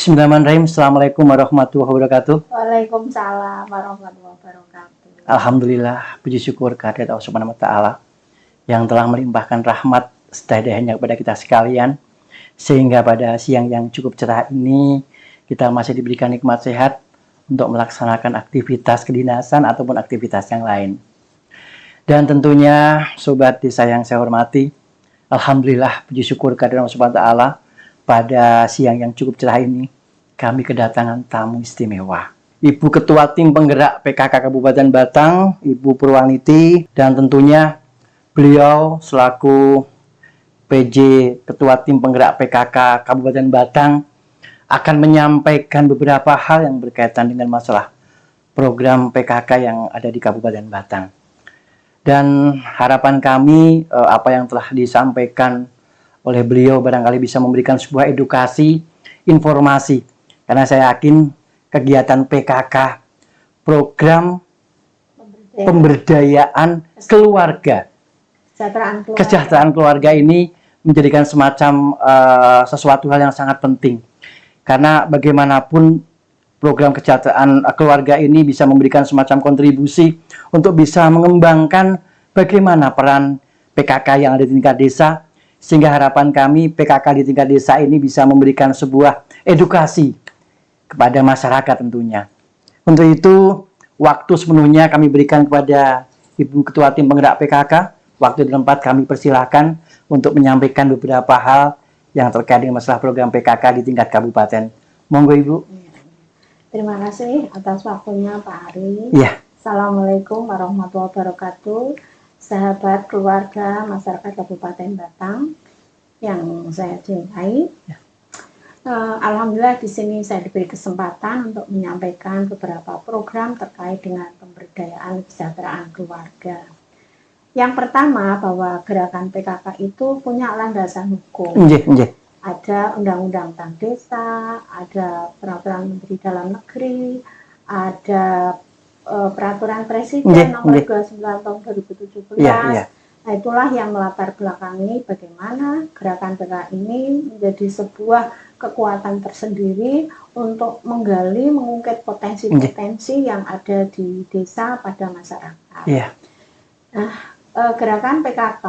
Bismillahirrahmanirrahim. Assalamualaikum warahmatullahi wabarakatuh. Waalaikumsalam warahmatullahi wabarakatuh. Alhamdulillah, puji syukur kehadirat Allah Subhanahu wa taala yang telah melimpahkan rahmat sedaya kepada kita sekalian, sehingga pada siang yang cukup cerah ini kita masih diberikan nikmat sehat untuk melaksanakan aktivitas kedinasan ataupun aktivitas yang lain. Dan tentunya sobat desa yang saya hormati, alhamdulillah puji syukur kehadirat Allah Subhanahu wa taala pada siang yang cukup cerah ini kami kedatangan tamu istimewa. Ibu Ketua Tim Penggerak PKK Kabupaten Batang, Ibu Purwaniti, dan tentunya beliau selaku PJ Ketua Tim Penggerak PKK Kabupaten Batang akan menyampaikan beberapa hal yang berkaitan dengan masalah program PKK yang ada di Kabupaten Batang. Dan harapan kami apa yang telah disampaikan oleh beliau barangkali bisa memberikan sebuah edukasi, informasi. Karena saya yakin kegiatan PKK, program pemberdayaan keluarga, kesejahteraan keluarga ini menjadikan semacam sesuatu hal yang sangat penting. Karena bagaimanapun program kesejahteraan keluarga ini bisa memberikan semacam kontribusi untuk bisa mengembangkan bagaimana peran PKK yang ada di tingkat desa, sehingga harapan kami PKK di tingkat desa ini bisa memberikan sebuah edukasi kepada masyarakat tentunya. Untuk itu, waktu sepenuhnya kami berikan kepada Ibu Ketua Tim Penggerak PKK. Waktu dan tempat kami persilahkan untuk menyampaikan beberapa hal yang terkait dengan masalah program PKK di tingkat kabupaten. Monggo Ibu. Terima kasih atas waktunya Pak Ari. Ya. Assalamualaikum warahmatullahi wabarakatuh. Sahabat keluarga masyarakat Kabupaten Batang yang saya cintai. Ya. Alhamdulillah di sini saya diberi kesempatan untuk menyampaikan beberapa program terkait dengan pemberdayaan kesejahteraan keluarga. Yang pertama, bahwa gerakan PKK itu punya landasan hukum. Ada Undang-Undang tentang Desa, ada Peraturan Menteri Dalam Negeri, ada Peraturan Presiden nomor 29 tahun 2017. Nah, itulah yang melatar belakangi bagaimana gerakan PKK ini menjadi sebuah kekuatan tersendiri untuk menggali, mengungkit potensi-potensi yang ada di desa pada masyarakat. Nah, gerakan PKK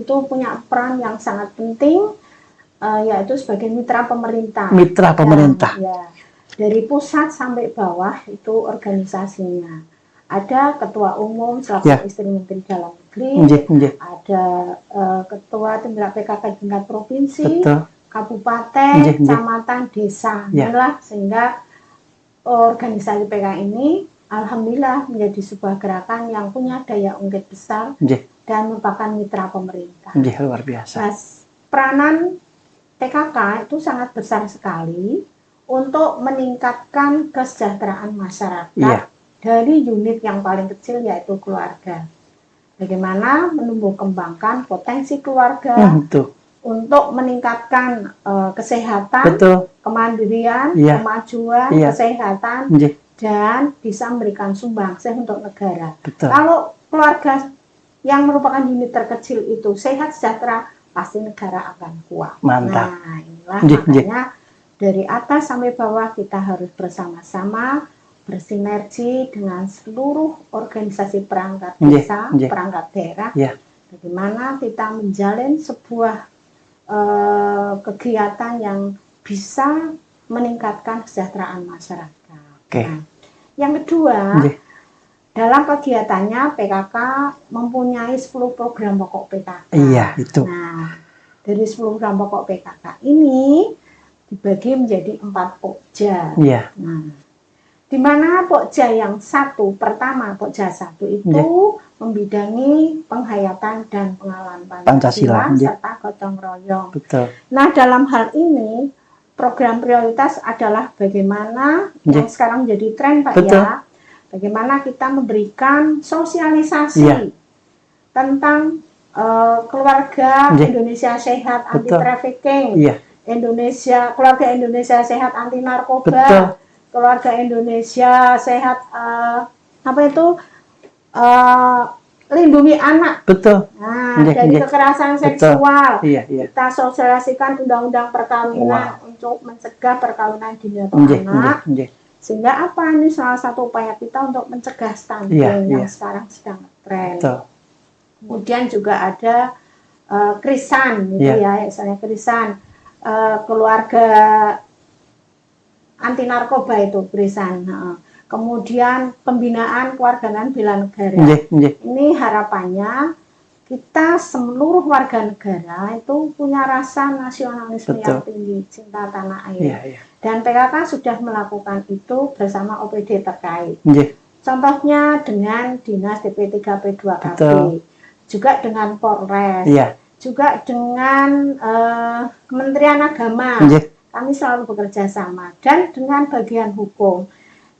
itu punya peran yang sangat penting, yaitu sebagai mitra pemerintah. Mitra pemerintah. Ya, dari pusat sampai bawah itu organisasinya. Ada ketua umum selaku istri Menteri Dalam Negeri, ada ketua tim gerak PKK tingkat provinsi, kabupaten, kecamatan, desa. Inilah sehingga organisasi PKK ini alhamdulillah menjadi sebuah gerakan yang punya daya ungkit besar dan merupakan mitra pemerintah. Luar biasa. Nah, peranan PKK itu sangat besar sekali untuk meningkatkan kesejahteraan masyarakat dari unit yang paling kecil yaitu keluarga. Bagaimana menumbuh kembangkan potensi keluarga untuk meningkatkan kesehatan, kemandirian, kemajuan, kesehatan, dan bisa memberikan sumbangsih untuk negara. Kalau keluarga yang merupakan unit terkecil itu sehat, sejahtera, pasti negara akan kuat. Mantap. Nah, inilah makanya dari atas sampai bawah kita harus bersama-sama bersinergi dengan seluruh organisasi perangkat desa, perangkat daerah, bagaimana kita menjalin sebuah kegiatan yang bisa meningkatkan kesejahteraan masyarakat. Nah, yang kedua, dalam kegiatannya PKK mempunyai 10 program pokok PKK. Nah, dari 10 program pokok PKK ini dibagi menjadi 4 pokja. Nah, di mana pokja yang pertama pokja 1 itu membidangi penghayatan dan pengenalan Pancasila serta gotong royong. Nah, dalam hal ini program prioritas adalah bagaimana yang sekarang menjadi tren Pak ya, bagaimana kita memberikan sosialisasi tentang keluarga Indonesia sehat anti trafficking, keluarga Indonesia sehat anti narkoba, keluarga Indonesia sehat lindungi anak. Betul. Nah, dari kekerasan seksual, kita sosialisasikan undang-undang perkawinan untuk mencegah perkawinan dini atau anak. Sehingga apa, ini salah satu upaya kita untuk mencegah stunting yang sekarang sedang tren. Kemudian juga ada krisan, gitu ya, misalnya krisan, keluarga anti narkoba itu krisan. Kemudian pembinaan kewarganegaraan bela negara. Ini harapannya kita seluruh warga negara itu punya rasa nasionalisme yang tinggi, cinta tanah air. Dan PKK sudah melakukan itu bersama OPD terkait. Contohnya dengan Dinas DP3P2KB, juga dengan Polres, juga dengan Kementerian Agama. Kami selalu bekerja sama, dan dengan bagian hukum.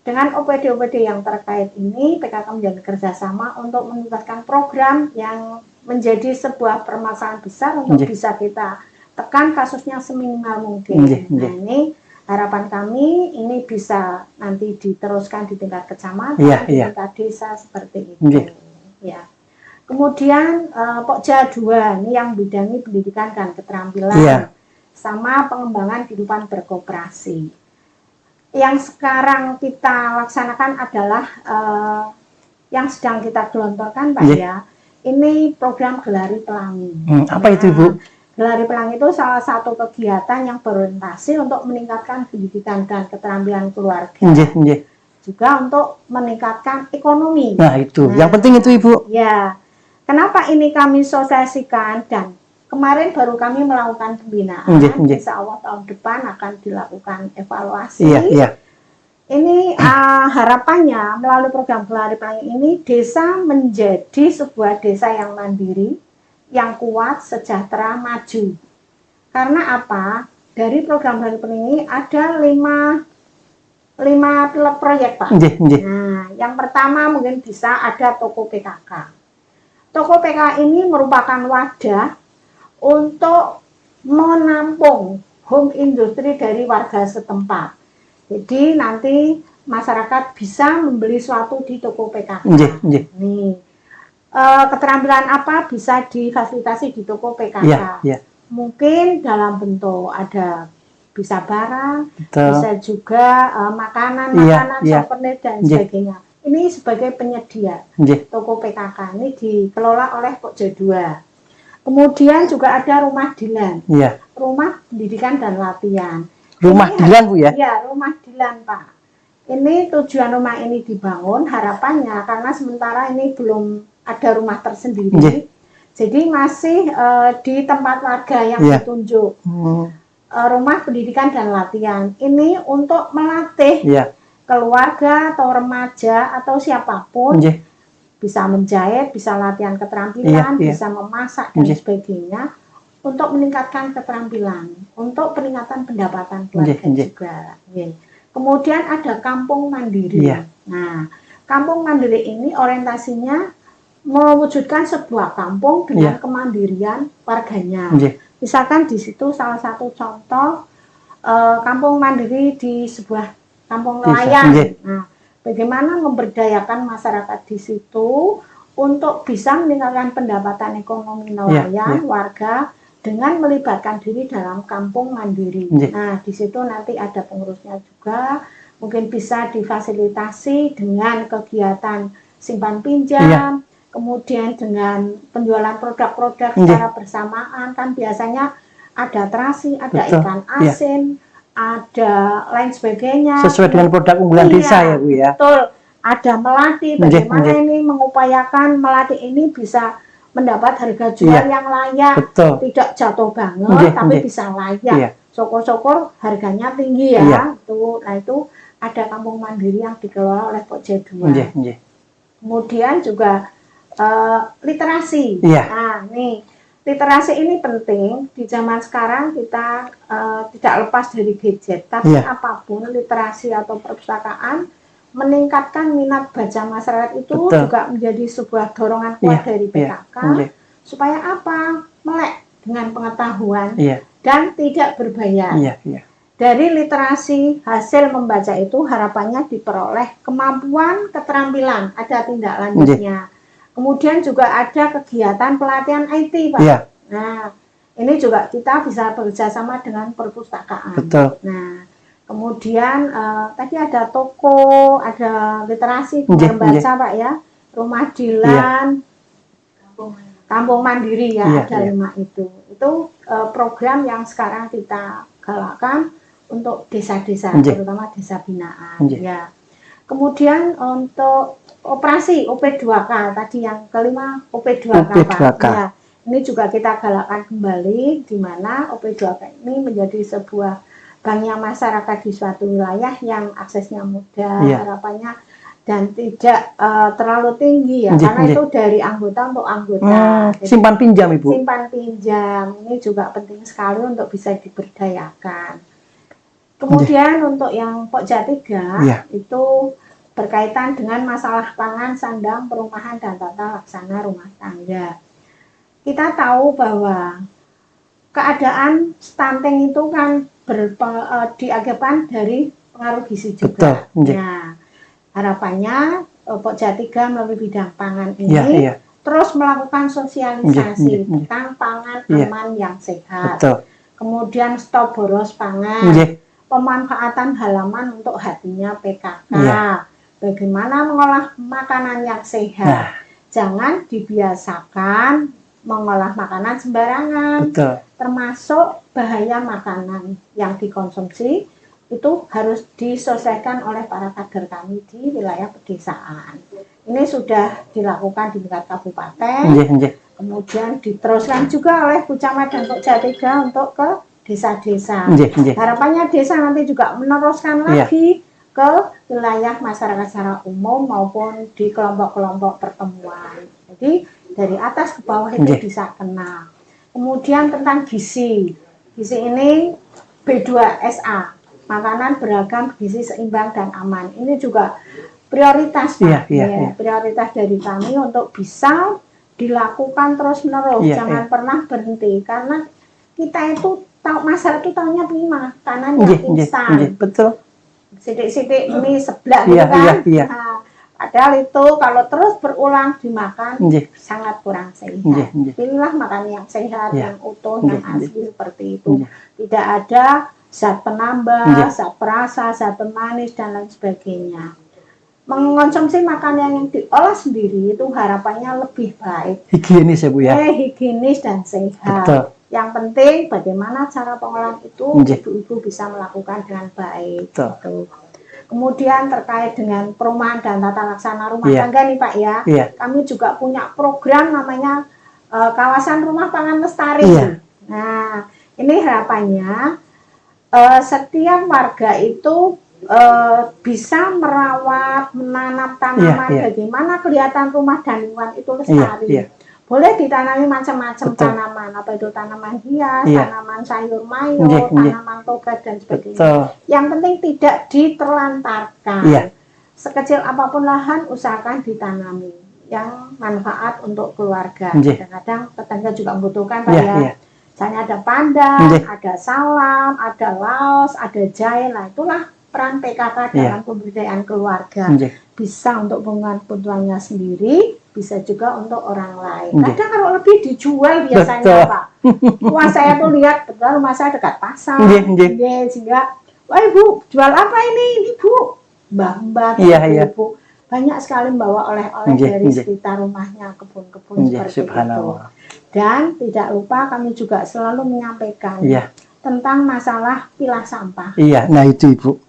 Dengan OPD-OPD yang terkait ini, PKK menjadi kerjasama untuk meningkatkan program yang menjadi sebuah permasalahan besar untuk bisa kita tekan kasusnya seminimal mungkin. Nah, ini harapan kami ini bisa nanti diteruskan di tingkat kecamatan, di tingkat desa seperti itu. Ya. Kemudian Pokja 2 ini yang bidangi pendidikan dan keterampilan, sama pengembangan kehidupan berkoperasi. Yang sekarang kita laksanakan adalah yang sedang kita gelontorkan, Pak ya. Ini program Gelari Pelangi. Apa itu, Ibu? Gelari Pelangi itu salah satu kegiatan yang berorientasi untuk meningkatkan pendidikan dan keterampilan keluarga. Juga untuk meningkatkan ekonomi. Nah, itu. Yang penting itu, Ibu. Ya. Kenapa ini kami sosialisasikan, dan kemarin baru kami melakukan pembinaan, insya Allah tahun depan akan dilakukan evaluasi. Ini harapannya melalui program Gelari Pelangi ini, desa menjadi sebuah desa yang mandiri, yang kuat, sejahtera, maju. Karena apa? Dari program Gelari Pelangi ada 5 pilot proyek, Pak. Nah, yang pertama mungkin bisa ada toko PKK. Toko PKK ini merupakan wadah untuk menampung home industri dari warga setempat. Jadi nanti masyarakat bisa membeli suatu di toko PKK. Nih, keterampilan apa bisa difasilitasi di toko PKK? Mungkin dalam bentuk ada bisa barang, bisa juga makanan, souvenir dan sebagainya. Ini sebagai penyedia toko PKK ini dikelola oleh Pokja 2. Kemudian juga ada rumah Dilan, rumah pendidikan dan latihan. Rumah Dilan, Bu ya? Iya, rumah Dilan, Pak. Ini tujuan rumah ini dibangun, harapannya karena sementara ini belum ada rumah tersendiri, jadi masih di tempat warga yang ditunjuk. Rumah pendidikan dan latihan ini untuk melatih keluarga atau remaja atau siapapun, bisa menjahit, bisa latihan keterampilan, bisa memasak dan sebagainya, untuk meningkatkan keterampilan, untuk peningkatan pendapatan keluarga juga. Kemudian ada kampung mandiri. Nah, kampung mandiri ini orientasinya mewujudkan sebuah kampung dengan kemandirian warganya. Misalkan di situ salah satu contoh kampung mandiri di sebuah kampung nelayan. Nah, bagaimana memberdayakan masyarakat di situ untuk bisa meningkatkan pendapatan ekonomi nelayan warga dengan melibatkan diri dalam kampung mandiri. Nah, di situ nanti ada pengurusnya juga, mungkin bisa difasilitasi dengan kegiatan simpan pinjam, kemudian dengan penjualan produk-produk secara bersamaan. Kan biasanya ada terasi, ada ikan asin, ada lain sebagainya. Sesuai dengan produk unggulan desa ya, Bu ya. Betul. Ada melati, bagaimana ini mengupayakan melati ini bisa mendapat harga jual yang layak, tidak jatuh banget, tapi bisa layak. Syukur-syukur harganya tinggi ya. Nah itu ada kampung mandiri yang dikelola oleh Pokja 2. Kemudian juga literasi. Nah, nih literasi ini penting di zaman sekarang. Kita tidak lepas dari gadget, tapi apapun literasi atau perpustakaan meningkatkan minat baca masyarakat itu juga menjadi sebuah dorongan kuat dari PKK supaya apa? Melek dengan pengetahuan dan tidak berbayar. Dari literasi hasil membaca itu harapannya diperoleh kemampuan keterampilan, ada tindak lanjutnya. Kemudian juga ada kegiatan pelatihan IT, Pak. Iya. Nah, ini juga kita bisa bekerjasama dengan perpustakaan. Betul. Nah, kemudian tadi ada toko, ada literasi, gemar baca, Pak ya, rumah dilan, kampung mandiri ya, ada 5 itu. Itu program yang sekarang kita galakkan untuk desa-desa, terutama desa binaan. Ya. Kemuan untuk operasi OP2K tadi yang kelima, OP2K, Pak. Ya, ini juga kita galakkan kembali, di mana OP2K ini menjadi sebuah banknya masyarakat di suatu wilayah yang aksesnya mudah, harapannya, dan tidak terlalu tinggi ya, karena itu dari anggota untuk anggota. Jadi, simpan pinjam, Ibu. Simpan pinjam ini juga penting sekali untuk bisa diberdayakan. Kemudian untuk yang Pokja 3 itu berkaitan dengan masalah pangan, sandang, perumahan, dan tata laksana rumah tangga. Kita tahu bahwa keadaan stunting itu kan diakibatkan dari pengaruh gizi juga. Nah, harapannya Pokja 3 melalui bidang pangan ini terus melakukan sosialisasi tentang pangan aman yang sehat. Kemudian stop boros pangan. Pemanfaatan halaman untuk hatinya PKK. Bagaimana mengolah makanan yang sehat. Jangan dibiasakan mengolah makanan sembarangan. Termasuk bahaya makanan yang dikonsumsi itu harus diselesaikan oleh para kader kami di wilayah pedesaan. Ini sudah dilakukan di tingkat kabupaten. Kemudian diteruskan juga oleh Bu Camat dan Pokja 3 untuk ke desa-desa. Harapannya desa nanti juga meneruskan lagi ke wilayah masyarakat secara umum maupun di kelompok-kelompok pertemuan. Jadi dari atas ke bawah itu bisa kenal. Kemudian tentang gizi. Gizi ini B2SA, makanan beragam, gizi seimbang dan aman. Ini juga prioritas, Pak. Prioritas dari kami untuk bisa dilakukan terus-menerus. Jangan pernah berhenti, karena kita itu masyarakat itu tahunya prima, tanahnya instan. Betul. Sidik-sidik mie seblak gitu kan. Nah, padahal itu kalau terus berulang dimakan sangat kurang sehat. Pilihlah makan yang sehat, yang utuh, yang asli seperti itu. Tidak ada zat penambah, zat perasa, zat pemanis dan lain sebagainya. Mengonsumsi makanan yang diolah sendiri itu harapannya lebih baik. Higienis ya, Bu ya. Higienis dan sehat. Betul. Yang penting bagaimana cara pengolahan itu ibu-ibu bisa melakukan dengan baik. Gitu. Kemudian terkait dengan perumahan dan tata laksana rumah tangga nih Pak ya, kami juga punya program namanya kawasan rumah pangan lestari. Nah, ini harapannya setiap warga itu bisa merawat, menanam tanaman, bagaimana kelihatan rumah dan lingkungan itu lestari. Boleh ditanami macam-macam tanaman, apa itu tanaman hias, tanaman sayur mayur, tanaman togat dan sebagainya. Yang penting tidak diterlantarkan. Sekecil apapun lahan usahakan ditanami yang manfaat untuk keluarga. Kadang-kadang tetangga juga membutuhkan Pak ya. Misalnya ada pandan, ada salam, ada laos, ada jahe. Nah, itulah peran PKK dalam pemberdayaan keluarga. Bisa untuk kebutuhannya sendiri, bisa juga untuk orang lain. Kadang kalau lebih dijual biasanya Pak. Wah, saya tuh lihat, betul rumah saya dekat pasar. Sehingga, wah Ibu, jual apa ini? Ini Bu, mbak-mbak, ibu. Banyak sekali membawa oleh-oleh dari sekitar rumahnya, kebun-kebun seperti itu. Dan tidak lupa kami juga selalu menyampaikan tentang masalah pilah sampah. Nah itu Ibu.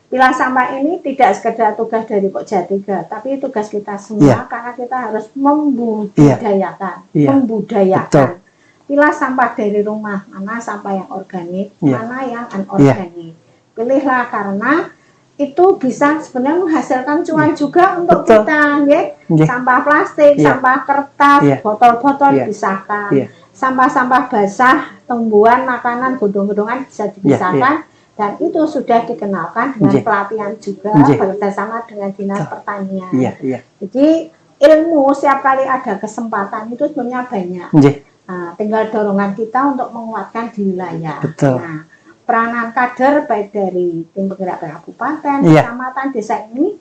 Pilah sampah ini tidak sekedar tugas dari Pokja 3, tapi tugas kita semua karena kita harus membudayakan. Pilah sampah dari rumah, mana sampah yang organik, mana yang anorganik. Pilihlah karena itu bisa sebenarnya menghasilkan cuan juga untuk kita, sampah plastik, sampah kertas, botol-botol dipisahkan, sampah-sampah basah, tumbuhan, makanan, godong-godongan bisa dipisahkan. Dan itu sudah dikenalkan dengan pelatihan juga bekerjasama dengan Dinas Pertanian. Jadi ilmu setiap kali ada kesempatan itu sebenarnya banyak. Nah, tinggal dorongan kita untuk menguatkan di wilayah. Nah, peranan kader baik dari tim penggerak kabupaten, kecamatan, desa ini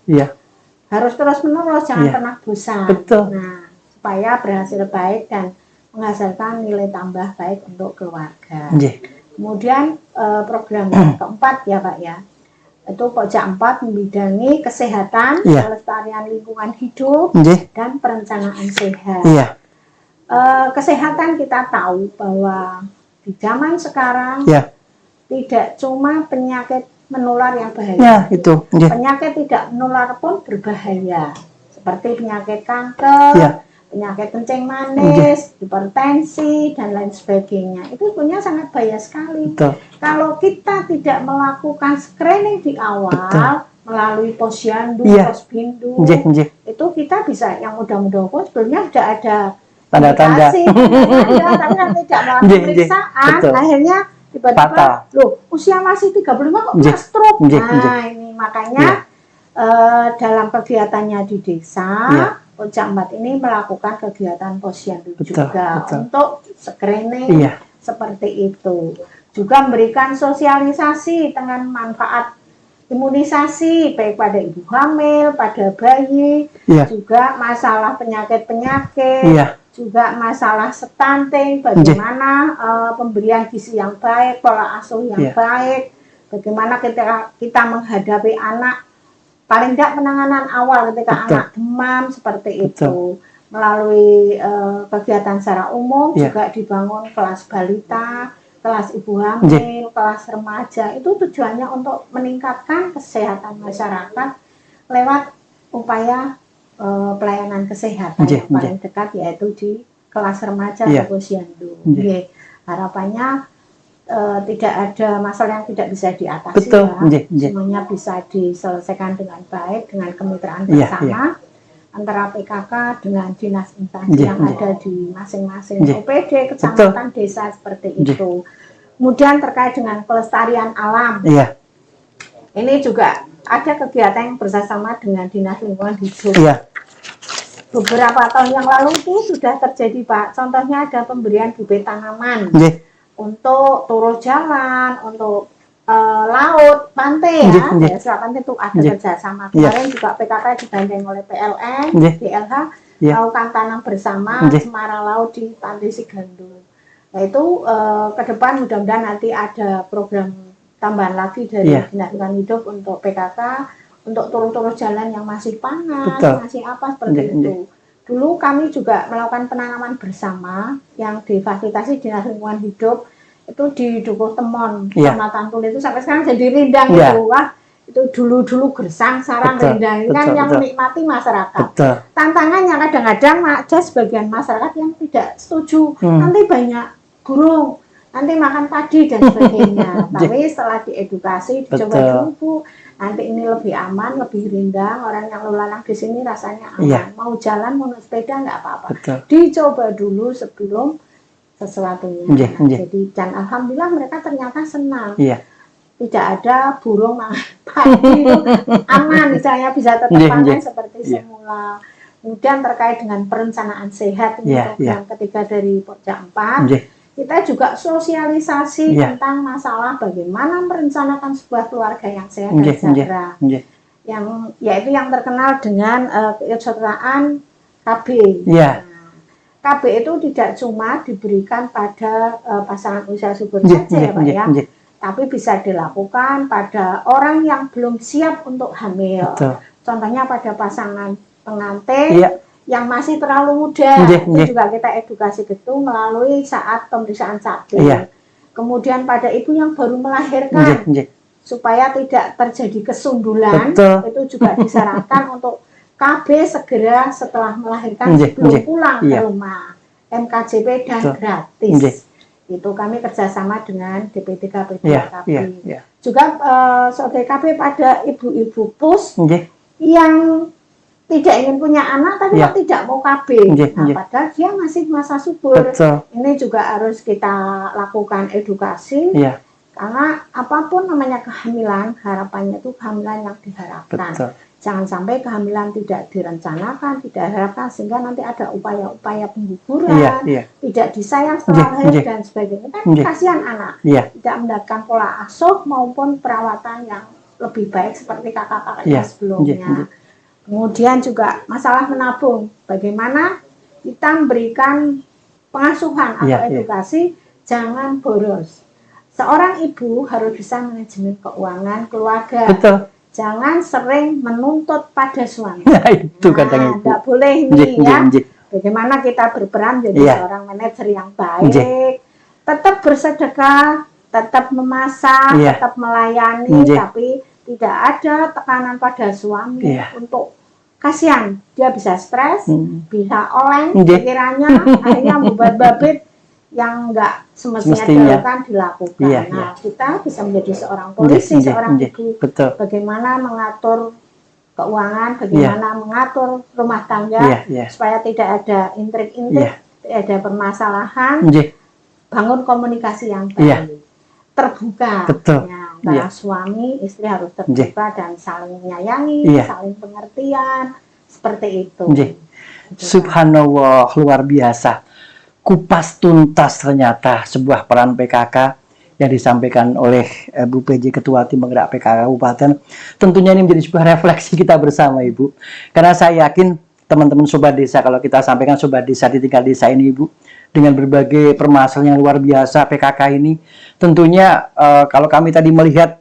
harus terus-menerus, jangan Iya. pernah bosan. Betul. Nah, supaya berhasil baik dan menghasilkan nilai tambah baik untuk keluarga. Nggih. Kemudian program yang keempat ya Pak ya, itu pojok 4 membidangi kesehatan, Iya. kelestarian lingkungan hidup, Nggih. dan perencanaan sehat. Iya. Kesehatan kita tahu bahwa di zaman sekarang Iya. tidak cuma penyakit menular yang bahaya. Ya, itu. Nggih. Penyakit tidak menular pun berbahaya, seperti penyakit kanker, Iya. penyakit kencing manis, hipertensi, dan lain sebagainya. Itu punya sangat bahaya sekali. Betul. Kalau kita tidak melakukan screening di awal, Betul. melalui posyandu, Iya. posbindu, Nggih, nggih. itu kita bisa, yang mudah-mudahan pun sebelumnya sudah ada Tanda-tanda. indikasi, tanda-tanda, tapi kan tidak melakukan Nggih, nggih. pemeriksaan, Betul. akhirnya tiba-tiba, Fatal. loh usia masih 35 kok Nggih. kena stroke. Nggih, Nah nggih. ini makanya dalam kegiatannya di desa, Iya. Pojok 4 ini melakukan kegiatan posyandu Betul, juga betul. untuk screening Iya. seperti itu. Juga memberikan sosialisasi dengan manfaat imunisasi baik pada ibu hamil, pada bayi, Iya. juga masalah penyakit-penyakit, Iya. juga masalah stunting, bagaimana pemberian gizi yang baik, pola asuh yang Iya. baik, bagaimana kita menghadapi anak, paling tidak penanganan awal ketika Betul. anak demam seperti Betul. itu. Melalui kegiatan secara umum Iya. juga dibangun kelas balita, kelas ibu hamil, kelas remaja. Itu tujuannya untuk meningkatkan kesehatan masyarakat lewat upaya pelayanan kesehatan yang paling dekat, yaitu di kelas remaja atau posyandu. Harapannya tidak ada masalah yang tidak bisa diatasi. Betul. Ya. Semuanya bisa diselesaikan dengan baik, dengan kemitraan bersama antara PKK dengan dinas instansi yang ada di masing-masing OPD, kecamatan, desa seperti itu. Kemudian terkait dengan pelestarian alam. Iya. Ini juga ada kegiatan yang bersama dengan Dinas Lingkungan Hidup. Iya. Beberapa tahun yang lalu itu sudah terjadi, Pak. Contohnya ada pemberian bibit tanaman untuk turun jalan, untuk laut, pantai ya. Desa pantai itu ada kerjasama. Kemarin juga PKK digandeng oleh PLN, DLH, melakukan tanam bersama cemara laut di Pantai Sigandung. Nah itu ke depan mudah-mudahan nanti ada program tambahan lagi dari Dinas Lingkungan Hidup untuk PKK, untuk turun-turun jalan yang masih panas, masih apa seperti itu. Dulu kami juga melakukan penanaman bersama yang difasilitasi Dinas Lingkungan Hidup, itu di Dukuh Temon, Kecamatan Tuli itu sampai sekarang jadi rindang itu. Wah, itu dulu gersang, sarang, rindang. Ini kan yang menikmati masyarakat. Tantangannya kadang-kadang ada sebagian masyarakat yang tidak setuju. Nanti banyak burung, nanti makan padi dan sebagainya. Tapi setelah diedukasi, dicoba dulu Bu, nanti ini lebih aman, lebih rindang, orang yang lalu lalang di sini rasanya aman. Mau jalan, mau sepeda nggak apa-apa. Dicoba dulu sebelum sesuatunya. Jadi dan alhamdulillah mereka ternyata senang. Tidak ada burung makan padi, aman, misalnya bisa tetap panen seperti semula. Kemudian terkait dengan perencanaan sehat, ini program ketiga dari Pojok 4. Kita juga sosialisasi tentang masalah bagaimana merencanakan sebuah keluarga yang sehat dan sejahtera. Yang yaitu yang terkenal dengan keikutsertaan KB. KB itu tidak cuma diberikan pada pasangan usia subur saja ya Pak ya, tapi bisa dilakukan pada orang yang belum siap untuk hamil. Contohnya pada pasangan pengantin yang masih terlalu muda, itu juga kita edukasi gitu melalui saat pemeriksaan cabul. Kemudian pada ibu yang baru melahirkan, supaya tidak terjadi kesundulan, itu juga disarankan untuk KB segera setelah melahirkan sebelum pulang ke rumah, MKJP dan gratis. Itu kami kerjasama dengan DP3 P2 KB. Juga sebagai KB pada ibu-ibu pus yang tidak ingin punya anak tapi tidak mau KB, padahal dia masih masa subur. Ini juga harus kita lakukan edukasi, karena apapun namanya kehamilan, harapannya itu kehamilan yang diharapkan. Jangan sampai kehamilan tidak direncanakan, tidak diharapkan, sehingga nanti ada upaya-upaya pengguguran, tidak disayang setelah lahir dan sebagainya. Kan kasihan anak, tidak mendapatkan pola asuh maupun perawatan yang lebih baik seperti kakak-kakaknya sebelumnya. Kemudian juga masalah menabung, bagaimana kita memberikan pengasuhan atau edukasi, jangan boros. Seorang ibu harus bisa manajemen keuangan keluarga. Betul. Jangan sering menuntut pada suami. Nah, itu kadang tidak boleh nih ya. Bagaimana kita berperan jadi seorang manajer yang baik, tetap bersedekah, tetap memasak, tetap melayani, tapi tidak ada tekanan pada suami untuk kasihan. Dia bisa stres, bisa oleng pikirannya, akhirnya membuat babit yang enggak semestinya dilakukan. Nah, kita bisa menjadi seorang polisi, seorang ibu, bagaimana mengatur keuangan, bagaimana mengatur rumah tangga supaya tidak ada intrik-intrik, tidak ada permasalahan, bangun komunikasi yang baik, terbuka. Antara suami istri harus terbuka dan saling menyayangi, saling pengertian, seperti itu. Subhanallah, luar biasa. Kupas tuntas ternyata sebuah peran PKK yang disampaikan oleh Bu PJ Ketua Tim Penggerak PKK Kabupaten. Tentunya ini menjadi sebuah refleksi kita bersama, Ibu. Karena saya yakin teman-teman Sobat Desa, kalau kita sampaikan Sobat Desa di tingkat desa ini, Ibu, dengan berbagai permasalahan yang luar biasa PKK ini, tentunya kalau kami tadi melihat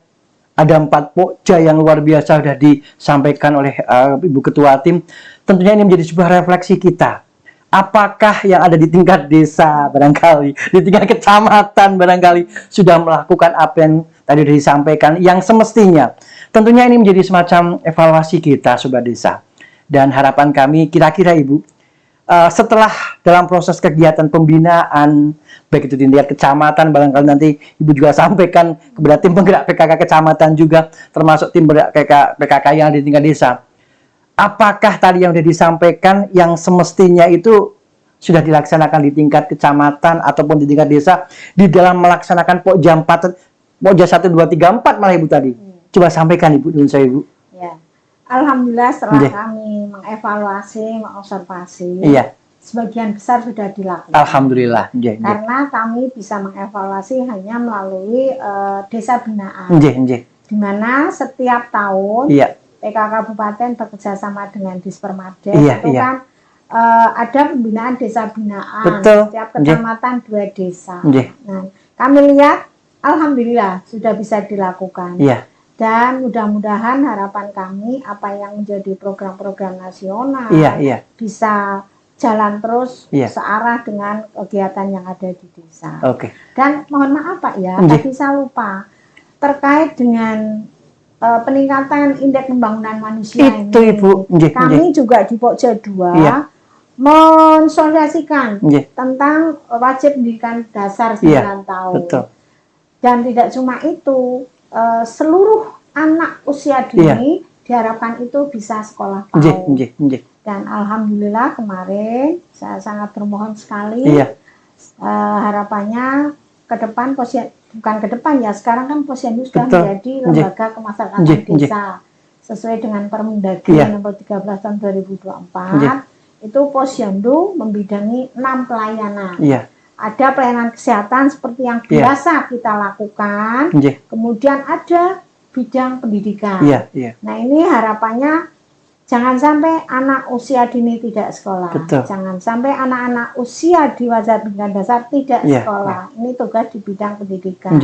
ada 4 pokja yang luar biasa sudah disampaikan oleh Ibu Ketua Tim, tentunya ini menjadi sebuah refleksi kita. Apakah yang ada di tingkat desa barangkali, di tingkat kecamatan barangkali sudah melakukan apa yang tadi disampaikan yang semestinya. Tentunya ini menjadi semacam evaluasi kita Sobat Desa. Dan harapan kami kira-kira Ibu, setelah dalam proses kegiatan pembinaan, baik itu di tingkat kecamatan, barangkali nanti Ibu juga sampaikan kepada tim penggerak PKK kecamatan juga, termasuk tim penggerak PKK yang ada di tingkat desa. Apakah tadi yang sudah disampaikan yang semestinya itu sudah dilaksanakan di tingkat kecamatan ataupun di tingkat desa di dalam melaksanakan Pokja 1, 2, 3, 4 malah Ibu tadi? Coba sampaikan Ibu, dulu saya Ibu. Ya. Alhamdulillah setelah kami mengevaluasi, mengobservasi, sebagian besar sudah dilakukan. Alhamdulillah. Karena kami bisa mengevaluasi hanya melalui desa binaan. Di mana setiap tahun PKK Kabupaten bekerja sama dengan Dispermades itu kan ada pembinaan desa binaan. Setiap kecamatan 2 desa. Nah, kami lihat alhamdulillah sudah bisa dilakukan. Dan mudah-mudahan harapan kami apa yang menjadi program-program nasional bisa jalan terus searah dengan kegiatan yang ada di desa. Dan mohon maaf Pak ya, tadi saya lupa terkait dengan peningkatan indeks pembangunan manusia itu ini. Ibu. Kami juga di Pokja 2 mensosialisasikan tentang wajib pendidikan dasar 9 tahun. Dan tidak cuma itu, seluruh anak usia dini diharapkan itu bisa sekolah PAUD. Dan alhamdulillah kemarin saya sangat bermohon sekali, harapannya ke depan bukan ke depan ya, sekarang kan Posyandu sudah menjadi lembaga kemasyarakatan desa sesuai dengan Permendagri nomor 13 tahun 2024. Itu Posyandu membidangi 6 pelayanan. Ada pelayanan kesehatan seperti yang biasa kita lakukan. Kemudian ada bidang pendidikan. Nah, ini harapannya jangan sampai anak usia dini tidak sekolah. Jangan sampai anak-anak usia di wajar pendidikan dasar tidak sekolah. Ini tugas di bidang pendidikan.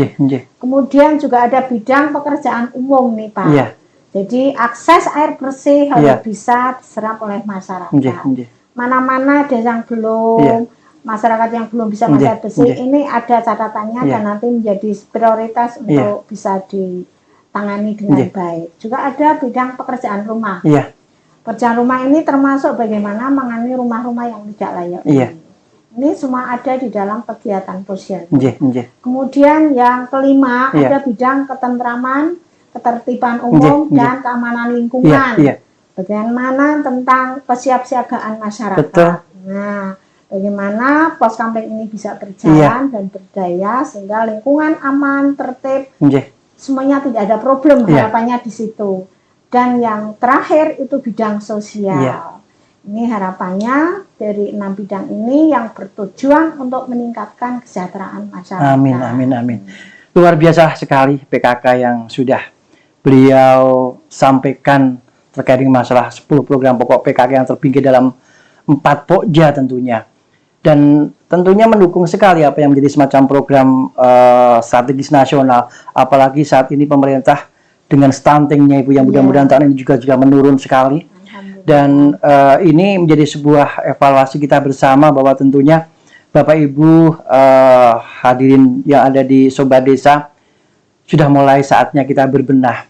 Kemudian juga ada bidang pekerjaan umum nih Pak. Jadi akses air bersih harus bisa diserap oleh masyarakat. Mana-mana desa yang belum, masyarakat yang belum bisa air bersih, ini ada catatannya dan nanti menjadi prioritas untuk bisa ditangani dengan baik. Juga ada bidang pekerjaan rumah. Pekerjaan rumah ini termasuk bagaimana menangani rumah-rumah yang tidak layak. Ini semua ada di dalam kegiatan Posyandu. Kemudian yang kelima ada bidang ketentraman, ketertiban umum dan keamanan lingkungan. Bagaimana tentang kesiapsiagaan masyarakat. Nah, bagaimana pos kampleng ini bisa berjalan dan berdaya sehingga lingkungan aman, tertib, semuanya tidak ada problem, harapannya di situ. Dan yang terakhir itu bidang sosial. Ini harapannya dari 6 bidang ini yang bertujuan untuk meningkatkan kesejahteraan masyarakat. Amin. Luar biasa sekali PKK yang sudah beliau sampaikan terkait dengan masalah 10 program pokok PKK yang terpinggir dalam 4 pokja tentunya. Dan tentunya mendukung sekali apa yang menjadi semacam program strategis nasional, apalagi saat ini pemerintah dengan stuntingnya Ibu yang mudah-mudahan tahun ini juga menurun sekali. Dan ini menjadi sebuah evaluasi kita bersama bahwa tentunya Bapak Ibu hadirin yang ada di Sobat Desa, sudah mulai saatnya kita berbenah.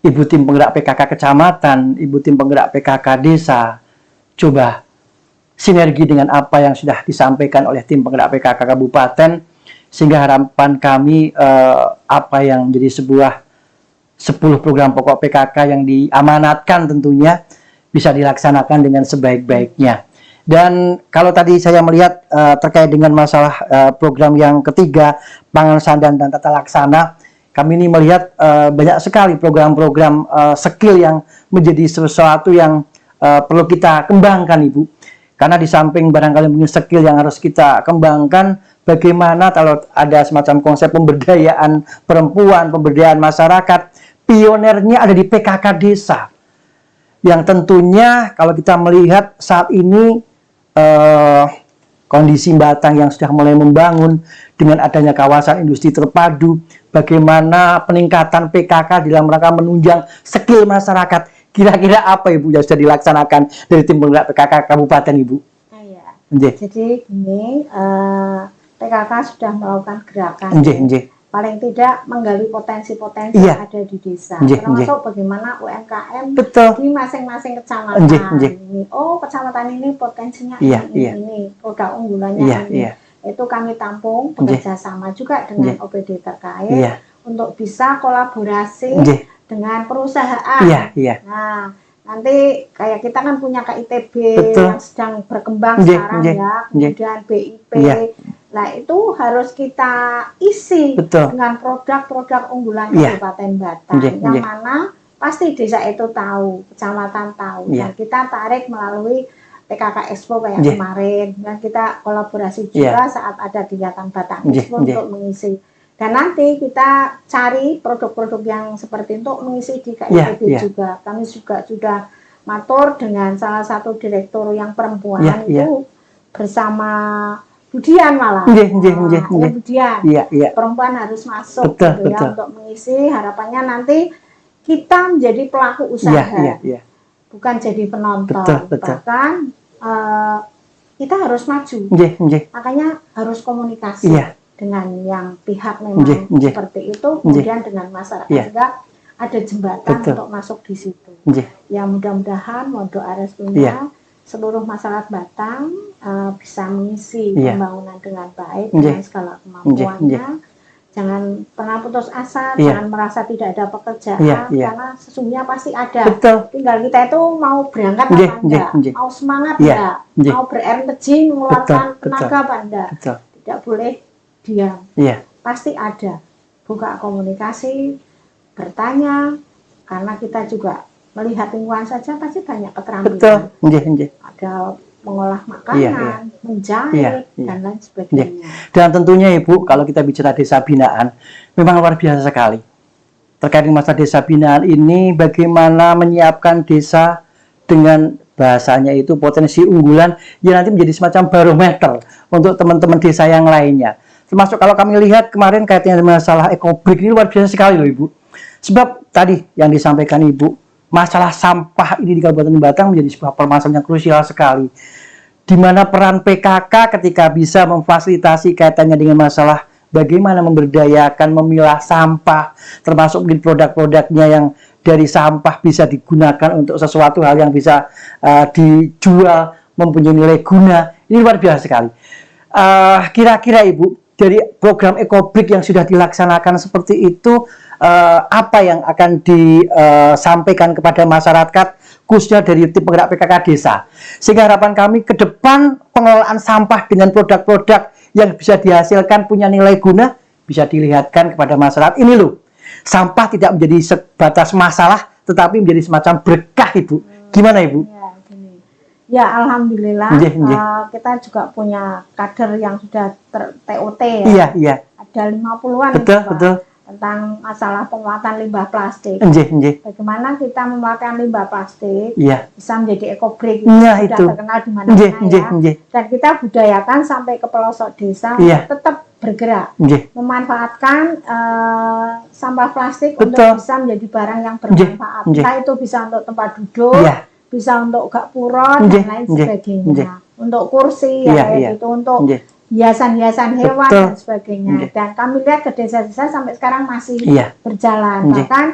Ibu tim penggerak PKK kecamatan, Ibu tim penggerak PKK desa, coba sinergi dengan apa yang sudah disampaikan oleh tim penggerak PKK kabupaten, sehingga harapan kami apa yang menjadi sebuah 10 program pokok PKK yang diamanatkan tentunya bisa dilaksanakan dengan sebaik-baiknya. Dan kalau tadi saya melihat terkait dengan masalah program yang ketiga, pangan sandan dan tata laksana, kami ini melihat banyak sekali program-program skill yang menjadi sesuatu yang perlu kita kembangkan Ibu. Karena di samping barangkali mungkin skill yang harus kita kembangkan, bagaimana kalau ada semacam konsep pemberdayaan perempuan, pemberdayaan masyarakat, pionernya ada di PKK desa. Yang tentunya kalau kita melihat saat ini kondisi Batang yang sudah mulai membangun dengan adanya kawasan industri terpadu, bagaimana peningkatan PKK dalam rangka menunjang skill masyarakat. Kira-kira apa Ibu yang sudah dilaksanakan dari tim penggerak PKK Kabupaten Ibu? Jadi gini, PKK sudah melakukan gerakan. Paling tidak menggali potensi-potensi yang ada di desa, termasuk bagaimana UMKM di masing-masing kecamatan. Oh, kecamatan ini potensinya ini, produk unggulannya ini. Itu kami tampung, bekerja sama juga dengan OPD terkait untuk bisa kolaborasi dengan perusahaan. Nah, nanti kayak kita kan punya KITB yang sedang berkembang sekarang ya, kemudian BIP. Nah, itu harus kita isi dengan produk-produk unggulan Kabupaten Batang, yang mana pasti desa itu tahu, kecamatan tahu, dan kita tarik melalui PKK Expo kayak kemarin, dan kita kolaborasi juga saat ada kegiatan Batang Expo untuk mengisi. Dan nanti kita cari produk-produk yang seperti itu untuk mengisi di KITB juga. Kami juga sudah matur dengan salah satu direktur yang perempuan itu bersama Budian malah. Budian. Perempuan harus masuk untuk mengisi. Harapannya nanti kita menjadi pelaku usaha, bukan jadi penonton. Bahkan kita harus maju. Makanya harus komunikasi dengan yang pihak memang seperti itu, kemudian dengan masyarakat juga ada jembatan untuk masuk di situ. Ya mudah-mudahan, mohon doa restunya seluruh masyarakat Batang bisa mengisi pembangunan dengan baik dengan segala kemampuannya. Jangan pernah putus asa, jangan merasa tidak ada pekerjaan, karena sesungguhnya pasti ada. Tinggal kita itu mau berangkat apa enggak, mau semangat enggak, mau berenergi mengeluarkan tenaga apa enggak. Tidak boleh diam, pasti ada. Buka komunikasi, bertanya, karena kita juga melihat lingkungan saja pasti banyak keterampilan. Ada mengolah makanan, menjahit, dan lain sebagainya. Dan tentunya Ibu, kalau kita bicara desa binaan, memang luar biasa sekali. Terkait dengan masalah desa binaan ini, bagaimana menyiapkan desa dengan bahasanya itu potensi unggulan yang nanti menjadi semacam barometer untuk teman-teman desa yang lainnya. Termasuk kalau kami lihat kemarin kaitannya dengan masalah ekobrik ini luar biasa sekali loh Ibu. Sebab tadi yang disampaikan Ibu, masalah sampah ini di Kabupaten Batang menjadi sebuah permasalahan yang krusial sekali. Di mana peran PKK ketika bisa memfasilitasi kaitannya dengan masalah bagaimana memberdayakan memilah sampah, termasuk mungkin produk-produknya yang dari sampah bisa digunakan untuk sesuatu hal yang bisa dijual, mempunyai nilai guna. Ini luar biasa sekali. Kira-kira Ibu, dari program ekobrik yang sudah dilaksanakan seperti itu, apa yang akan disampaikan kepada masyarakat khususnya dari tim penggerak PKK desa, sehingga harapan kami ke depan pengelolaan sampah dengan produk-produk yang bisa dihasilkan punya nilai guna bisa dilihatkan kepada masyarakat. Ini loh, sampah tidak menjadi sebatas masalah tetapi menjadi semacam berkah Ibu. Gimana Ibu? Ya alhamdulillah, kita juga punya kader yang sudah TOT ya. Ada 50-an. Betul. tentang masalah penguatan limbah plastik. Bagaimana kita memakai limbah plastik bisa menjadi ekobrik, sudah terkenal di mana-mana ya. Dan kita budayakan sampai ke pelosok desa untuk tetap bergerak, memanfaatkan sampah plastik untuk bisa menjadi barang yang bermanfaat. Entah itu bisa untuk tempat duduk, bisa untuk gapura dan lain sebagainya, untuk kursi itu untuk hiasan-hiasan hewan dan sebagainya. Dan kami lihat ke desa-desa sampai sekarang masih berjalan. Bahkan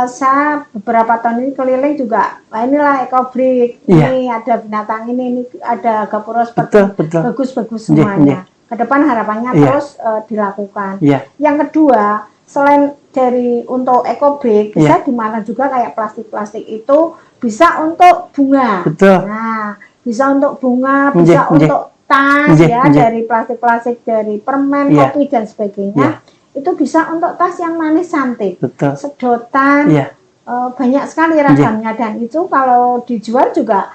saya beberapa tahun ini keliling juga, inilah ekobrik, ini ada binatang ini ada gapura seperti bagus-bagus semuanya. Ke depan harapannya terus dilakukan. Yang kedua, selain dari untuk ekobrik, bisa dimana juga kayak plastik-plastik itu bisa untuk bunga. Nah, bisa untuk bunga, bisa untuk tas dari plastik-plastik, dari permen, kopi dan sebagainya. Itu bisa untuk tas yang manis cantik, sedotan, banyak sekali ragamnya. Dan itu kalau dijual juga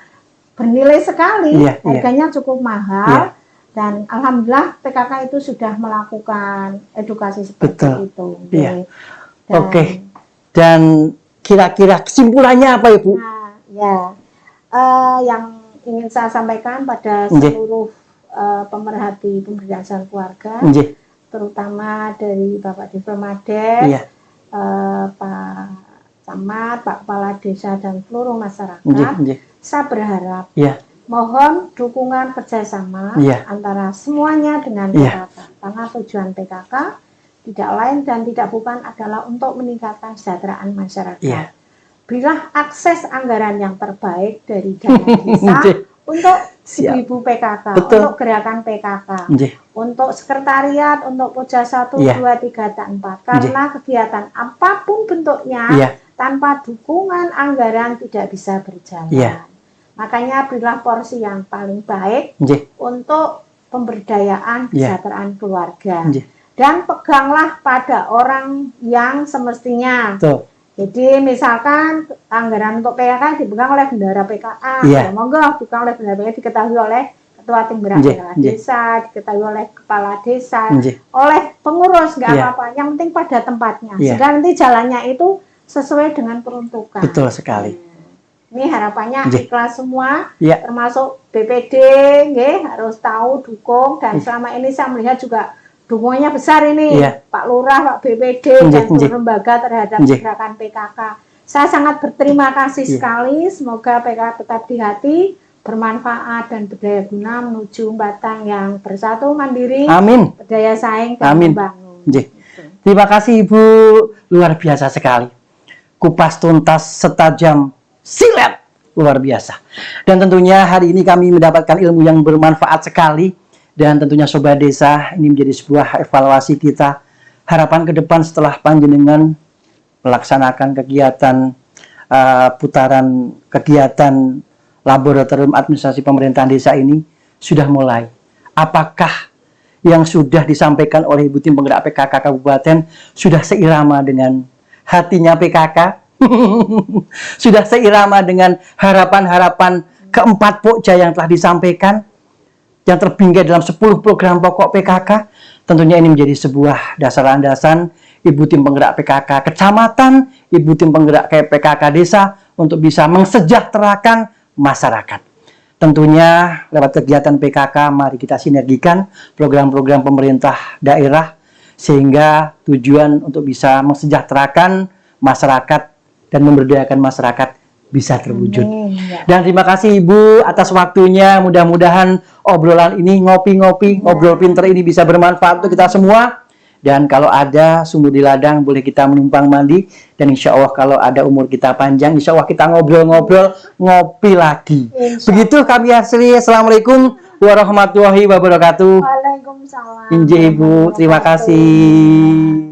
bernilai sekali, harganya cukup mahal. Dan alhamdulillah PKK itu sudah melakukan edukasi seperti itu. Oke. Dan kira-kira kesimpulannya apa, Ibu? Nah, yang ingin saya sampaikan pada seluruh pemerhati pemberdayaan keluarga, terutama dari Bapak Diplomades, Pak Camat, Pak Kepala Desa dan seluruh masyarakat, saya berharap mohon dukungan kerjasama antara semuanya dengan PKK, karena tujuan PKK tidak lain dan tidak bukan adalah untuk meningkatkan kesejahteraan masyarakat. Berilah akses anggaran yang terbaik dari dana desa untuk ibu PKK, untuk gerakan PKK, untuk sekretariat, untuk Puja 1, 2, 3, dan 4. Karena kegiatan apapun bentuknya, tanpa dukungan anggaran tidak bisa berjalan. Makanya berilah porsi yang paling baik untuk pemberdayaan kesejahteraan keluarga. Dan peganglah pada orang yang semestinya. Jadi misalkan anggaran untuk PKK dipegang oleh bendara PKA, ya monggo dipegang oleh bendara PKA, diketahui oleh ketua tim gerak desa, diketahui oleh kepala desa, oleh pengurus, nggak apa-apa. Yang penting pada tempatnya. Sehingga nanti jalannya itu sesuai dengan peruntukan. Betul sekali. Ini harapannya ikhlas semua, termasuk BPD, harus tahu, dukung, dan selama ini saya melihat juga dukungannya besar ini, Pak Lurah, Pak BPD, dan lembaga terhadap gerakan PKK. Saya sangat berterima kasih sekali, semoga PKK tetap di hati, bermanfaat, dan berdaya guna menuju batang yang bersatu, mandiri, berdaya saing, dan membangun. Terima kasih Ibu, luar biasa sekali. Kupas tuntas setajam silet, luar biasa. Dan tentunya hari ini kami mendapatkan ilmu yang bermanfaat sekali. Dan tentunya Sobat Desa, ini menjadi sebuah evaluasi kita. Harapan ke depan setelah panjenengan melaksanakan kegiatan putaran kegiatan laboratorium administrasi pemerintahan desa ini sudah mulai. Apakah yang sudah disampaikan oleh Ibu Tim Penggerak PKK Kabupaten sudah seirama dengan hatinya PKK? Sudah seirama dengan harapan-harapan keempat pokja yang telah disampaikan? Yang terbingkai dalam 10 program pokok PKK, tentunya ini menjadi sebuah dasar landasan Ibu Tim Penggerak PKK Kecamatan, Ibu Tim Penggerak PKK Desa untuk bisa mensejahterakan masyarakat. Tentunya lewat kegiatan PKK, mari kita sinergikan program-program pemerintah daerah sehingga tujuan untuk bisa mensejahterakan masyarakat dan memberdayakan masyarakat bisa terwujud. Dan terima kasih Ibu atas waktunya. Mudah-mudahan obrolan ini ngopi-ngopi, ngobrol pinter ini bisa bermanfaat untuk kita semua. Dan kalau ada sumur di ladang, boleh kita menumpang mandi. Dan insya Allah kalau ada umur kita panjang, insya Allah kita ngobrol-ngobrol, ngopi lagi. Begitu kami akhiri. Assalamualaikum warahmatullahi wabarakatuh. Waalaikumsalam. Injih Ibu, terima kasih.